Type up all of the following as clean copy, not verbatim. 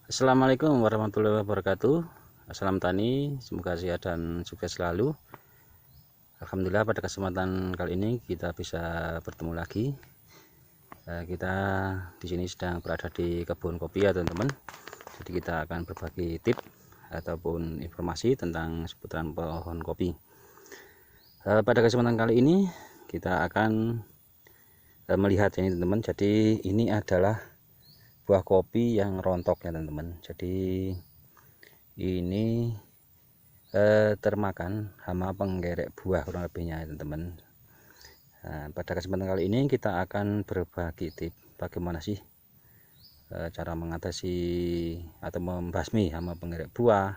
Assalamualaikum warahmatullahi wabarakatuh. Salam tani, semoga sehat dan sukses selalu. Alhamdulillah pada kesempatan kali ini kita bisa bertemu lagi. Kita di sini sedang berada di kebun kopi ya teman-teman. Jadi kita akan berbagi tips ataupun informasi tentang seputaran pohon kopi. Pada kesempatan kali ini kita akan melihat ini teman-teman. Jadi ini adalah buah kopi yang rontok ya teman-teman. Jadi ini termakan hama penggerek buah kurang lebihnya ya teman-teman. Pada kesempatan kali ini kita akan berbagi tips bagaimana sih cara mengatasi atau membasmi hama penggerek buah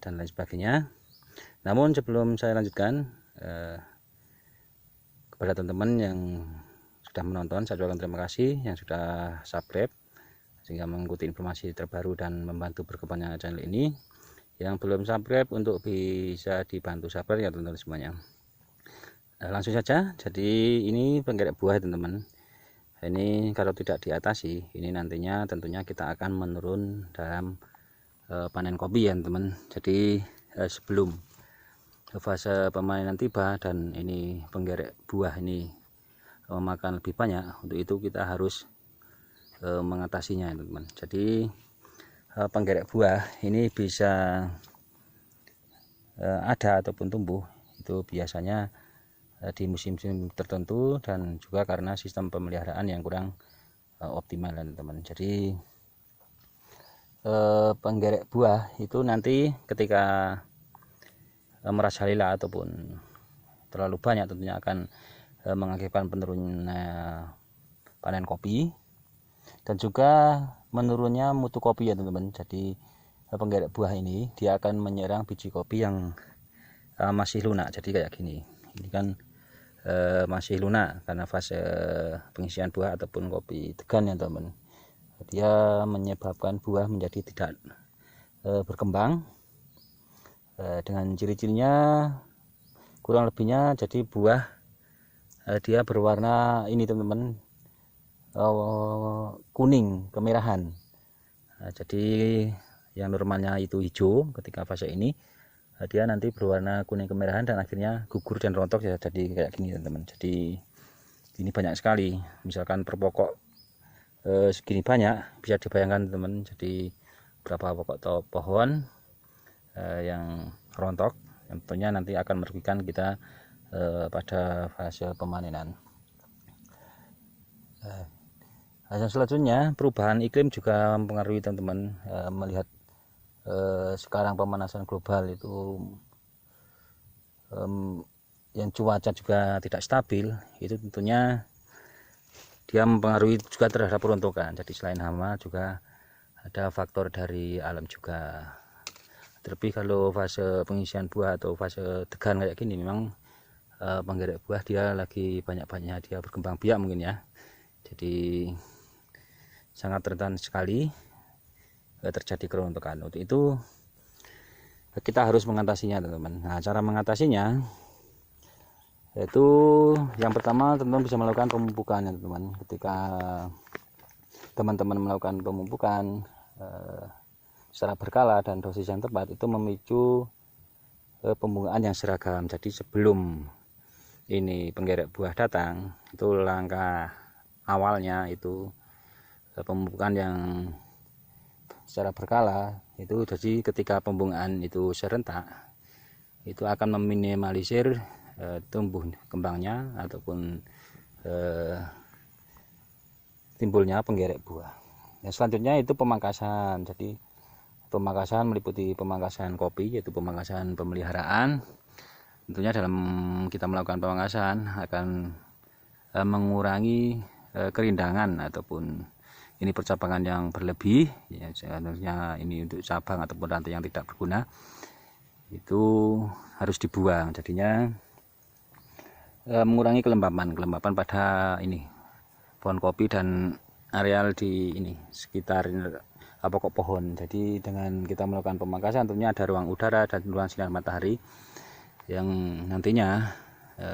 dan lain sebagainya. Namun sebelum saya lanjutkan, kepada teman-teman yang sudah menonton, saya ucapkan terima kasih yang sudah subscribe sehingga mengikuti informasi terbaru dan membantu berkembangnya channel ini. Yang belum subscribe untuk bisa dibantu subscribe ya teman-teman semuanya. Langsung saja. Jadi ini penggerek buah teman-teman. Ini kalau tidak diatasi, ini nantinya tentunya kita akan menurun dalam panen kopi ya teman-teman. Jadi sebelum fase pemanenan tiba dan ini penggerek buah ini memakan lebih banyak, untuk itu kita harus mengatasinya teman-teman. Jadi penggerek buah ini bisa ada ataupun tumbuh itu biasanya di musim-musim tertentu dan juga karena sistem pemeliharaan yang kurang optimal teman-teman. Jadi penggerek buah itu nanti ketika merajalela ataupun terlalu banyak tentunya akan mengakibatkan penurunan panen kopi dan juga menurunnya mutu kopi ya teman-teman. Jadi penggerek buah ini dia akan menyerang biji kopi yang masih lunak. Jadi kayak gini, ini kan masih lunak karena fase pengisian buah ataupun kopi degan ya teman. Dia menyebabkan buah menjadi tidak berkembang. Dengan ciri-cirinya kurang lebihnya, jadi buah dia berwarna ini teman-teman, kuning kemerahan. Jadi yang normalnya itu hijau, ketika fase ini dia nanti berwarna kuning kemerahan dan akhirnya gugur dan rontok ya. Jadi kayak gini teman-teman. Jadi ini banyak sekali, misalkan per pokok segini banyak, bisa dibayangkan teman. Jadi berapa pokok pohon yang rontok yang tentunya nanti akan merugikan kita pada fase pemanenan. Yang selanjutnya, perubahan iklim juga mempengaruhi teman-teman. Melihat sekarang pemanasan global itu yang cuaca juga tidak stabil, itu tentunya dia mempengaruhi juga terhadap peruntukan. Jadi selain hama juga ada faktor dari alam juga. Terlebih kalau fase pengisian buah atau fase degan kayak gini, memang penggerek buah dia lagi banyak-banyaknya dia berkembang biak mungkin ya. Jadi sangat rentan sekali terjadi kerontokan. Untuk itu kita harus mengatasinya teman-teman. Nah, cara mengatasinya yaitu yang pertama teman-teman bisa melakukan pemupukan ya teman-teman. Ketika teman-teman melakukan pemupukan secara berkala dan dosis yang tepat, itu memicu pembungaan yang seragam. Jadi sebelum ini penggerek buah datang, itu langkah awalnya itu pemupukan yang secara berkala itu. Jadi ketika pembungaan itu serentak, itu akan meminimalisir tumbuh kembangnya ataupun timbulnya penggerek buah. Yang selanjutnya itu pemangkasan. Jadi pemangkasan meliputi pemangkasan kopi, yaitu pemangkasan pemeliharaan. Tentunya dalam kita melakukan pemangkasan akan mengurangi kerindangan ataupun ini percabangan yang berlebih ya. Sebenarnya ini untuk cabang ataupun rantai yang tidak berguna itu harus dibuang. Jadinya mengurangi kelembapan pada ini pohon kopi dan areal di ini sekitar pokok pohon. Jadi dengan kita melakukan pemangkasan tentunya ada ruang udara dan ruang sinar matahari yang nantinya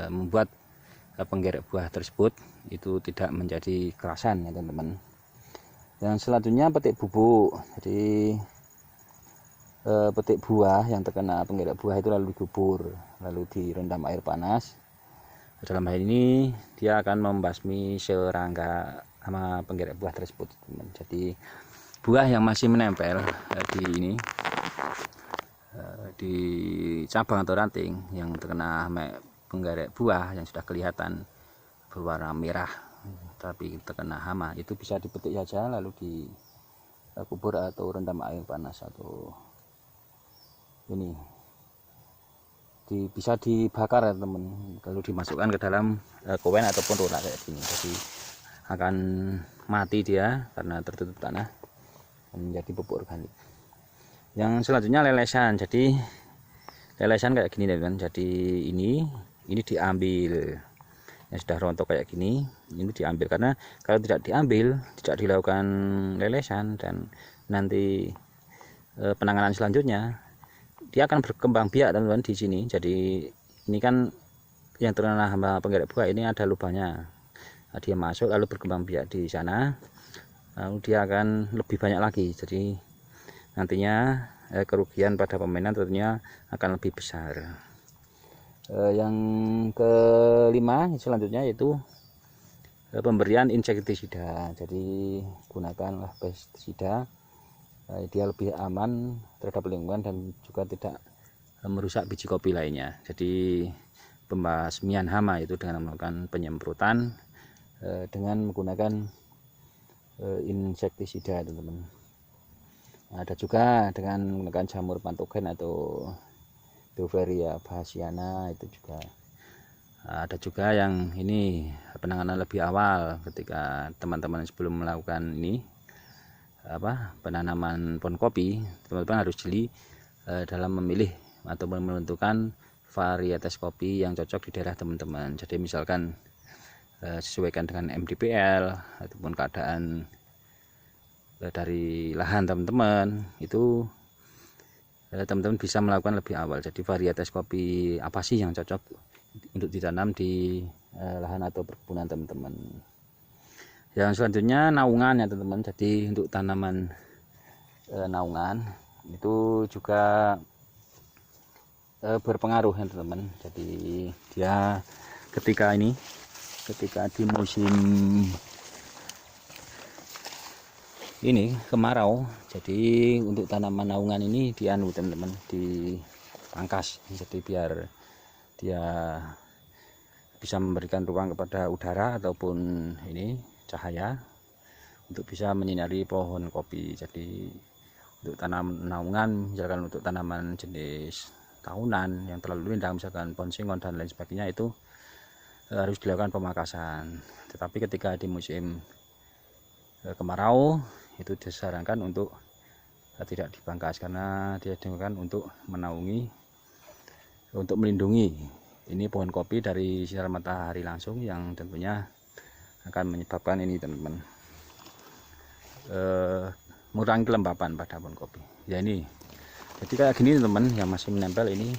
membuat penggerek buah tersebut itu tidak menjadi kerasan ya teman-teman. Yang selanjutnya petik bubuk. Jadi petik buah yang terkena penggerak buah itu lalu dikubur, lalu direndam air panas. Dalam hal ini dia akan membasmi serangga sama penggerak buah tersebut, teman. Jadi buah yang masih menempel di ini, di cabang atau ranting yang terkena penggerak buah yang sudah kelihatan berwarna merah tapi terkena hama, itu bisa dipetik saja lalu dikubur atau rendam air panas, atau ini bisa dibakar ya teman, lalu dimasukkan ke dalam kowen ataupun rola kayak gini. Jadi akan mati dia karena tertutup tanah dan menjadi pupuk organik. Yang selanjutnya lelesan. Jadi lelesan kayak gini teman. Jadi ini diambil yang sudah rontok kayak gini, ini diambil, karena kalau tidak diambil, tidak dilakukan lelesan dan nanti penanganan selanjutnya, dia akan berkembang biak teman-teman di sini. Jadi ini kan yang terkena hama penggerak buah ini ada lubangnya, dia masuk lalu berkembang biak di sana, lalu dia akan lebih banyak lagi. Jadi nantinya kerugian pada permainan tentunya akan lebih besar. Yang kelima selanjutnya yaitu pemberian insektisida. Jadi gunakanlah pestisida, dia lebih aman terhadap lingkungan dan juga tidak merusak biji kopi lainnya. Jadi pembasmian hama itu dengan melakukan penyemprotan dengan menggunakan insektisida, teman-teman. Ada juga dengan menggunakan jamur patogen atau Beauveria bassiana, itu juga ada. Juga yang ini penanganan lebih awal ketika teman-teman sebelum melakukan ini penanaman pohon kopi, teman-teman harus jeli dalam memilih atau menentukan varietas kopi yang cocok di daerah teman-teman. Jadi misalkan sesuaikan dengan MDPL ataupun keadaan dari lahan teman-teman, itu teman-teman bisa melakukan lebih awal. Jadi varietas kopi apa sih yang cocok untuk ditanam di lahan atau perkebunan teman-teman. Yang selanjutnya naungan ya teman-teman. Jadi untuk tanaman naungan itu juga berpengaruh ya teman-teman. Jadi dia ketika di musim ini kemarau, jadi untuk tanaman naungan ini teman-teman dipangkas, jadi biar dia bisa memberikan ruang kepada udara ataupun ini cahaya untuk bisa menyinari pohon kopi. Jadi untuk tanaman naungan, misalkan untuk tanaman jenis tahunan yang terlalu rindang, misalkan pohon singon dan lain sebagainya, itu harus dilakukan pemangkasan. Tetapi ketika di musim kemarau itu disarankan untuk tidak dipangkas, karena dia digunakan untuk menaungi, untuk melindungi ini pohon kopi dari sinar matahari langsung yang tentunya akan menyebabkan ini teman-teman mengurangi kelembapan pada pohon kopi ya. Ini jadi kayak gini teman-teman yang masih menempel ini.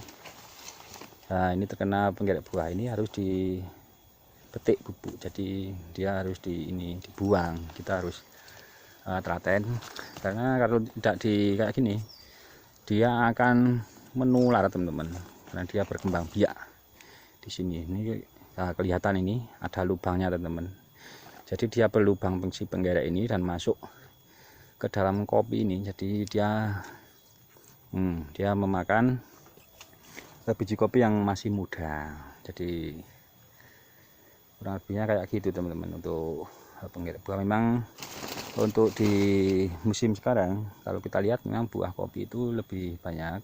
Nah, ini terkena penggerak buah ini harus dipetik bubuk, jadi dia harus dibuang. Kita harus telaten, karena kalau tidak kayak gini dia akan menular teman-teman, karena dia berkembang biak di sini. Ini kelihatan ini ada lubangnya teman-teman. Jadi dia berlubang si penggerak ini dan masuk ke dalam kopi ini. Jadi dia memakan biji kopi yang masih muda. Jadi kurang lebihnya kayak gitu teman-teman untuk penggerak buah. Memang untuk di musim sekarang kalau kita lihat memang buah kopi itu lebih banyak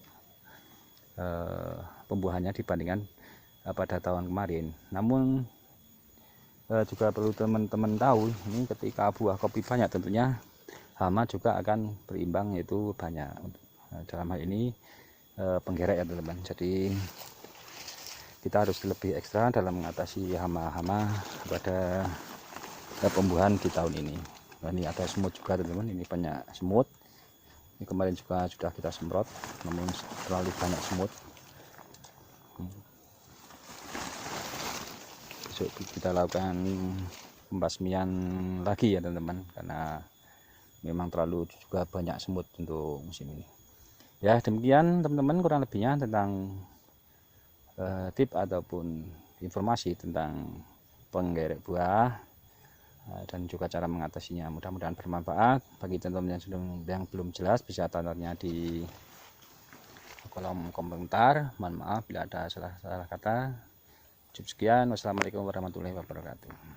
pembuahannya dibandingkan pada tahun kemarin. Namun juga perlu teman-teman tahu, ini ketika buah kopi banyak tentunya hama juga akan berimbang, yaitu banyak. Dalam hal ini penggerak ya teman-teman. Jadi kita harus lebih ekstra dalam mengatasi hama-hama pada pembuahan di tahun ini. Nah, ini ada semut juga teman-teman, ini banyak semut. Ini kemarin juga sudah kita semprot, namun terlalu banyak semut. Besok kita lakukan pembasmian lagi ya teman-teman, karena memang terlalu juga banyak semut untuk musim ini. Ya demikian teman-teman kurang lebihnya tentang tip ataupun informasi tentang penggerek buah dan juga cara mengatasinya. Mudah-mudahan bermanfaat. Bagi teman-teman yang belum jelas bisa tanya di kolom komentar. Mohon maaf bila ada salah kata. Cukup sekian. Wassalamualaikum warahmatullahi wabarakatuh.